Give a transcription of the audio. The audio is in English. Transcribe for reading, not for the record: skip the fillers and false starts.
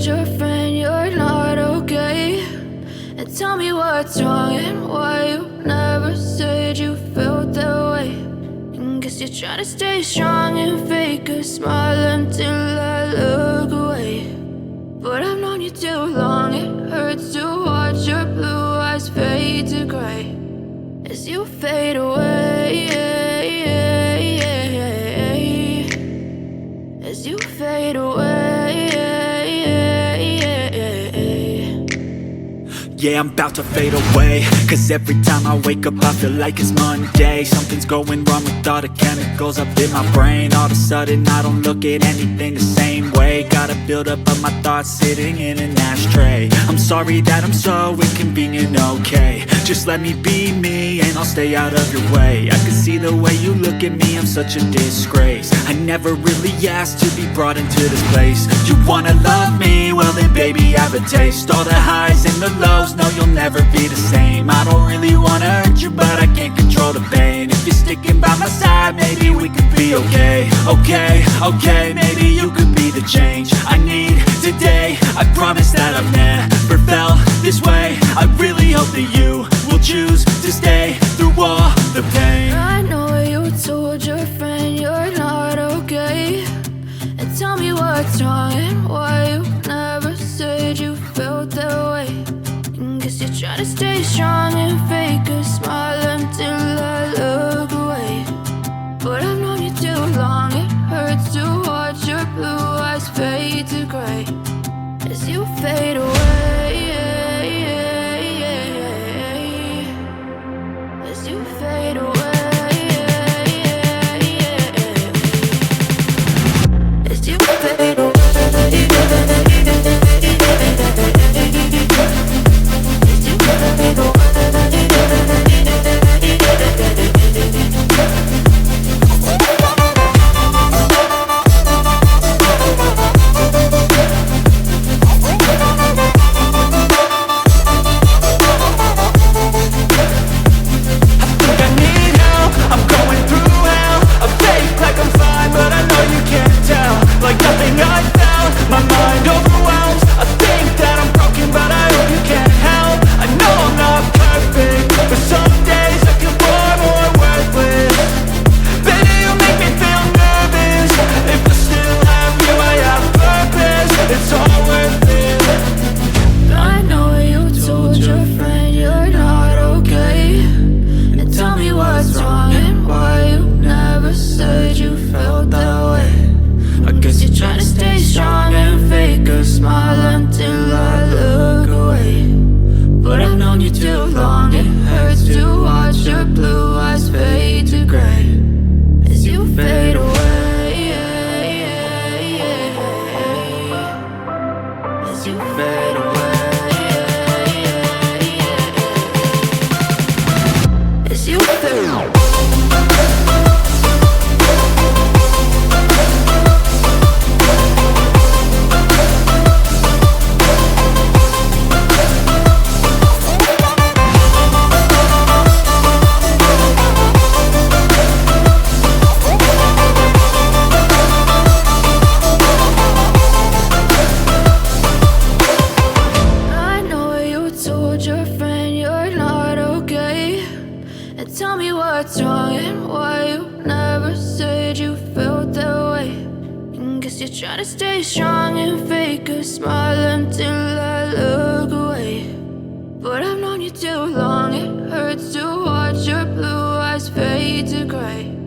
told your friend you're not okay? And tell me what's wrong and why you never said you felt that way. And guess you're trying to stay strong and fake a smile until I look away. But I've known you too long, it hurts to watch your blue eyes fade to gray as you fade away, as you fade away. Yeah, I'm about to fade away, cause every time I wake up I feel like it's Monday. Something's going wrong with all the chemicals up in my brain. All of a sudden I don't look at anything the same way. Got a buildup of my thoughts sitting in an ashtray. I'm sorry that I'm so inconvenient, okay? Just let me be me and I'll stay out of your way. I can see the way you look at me, I'm such a disgrace. I never really asked to be brought into this place. You wanna love me? Well then baby, have a taste. All the highs and the lows, no, you'll never be the same. I don't really wanna hurt you, but I can't control the pain. If you're sticking by my side, maybe we could be okay. Okay, maybe you could be the change I need today. I promise that I've never felt this way. I really hope that you will choose to stay through all the pain. I know you told your friend you're not okay. And tell me what's wrong and why you never said you felt that way. Guess you're trying to stay strong and fake a smile until I look away. But I've known you too long, it hurts to watch your blue eyes fade to gray as you fade away, as you fade away, as you fade away. Tell me what's wrong and why you never said you felt that way. And guess you're trying to stay strong and fake a smile until I look away. But I've known you too long, it hurts to watch your blue eyes fade to gray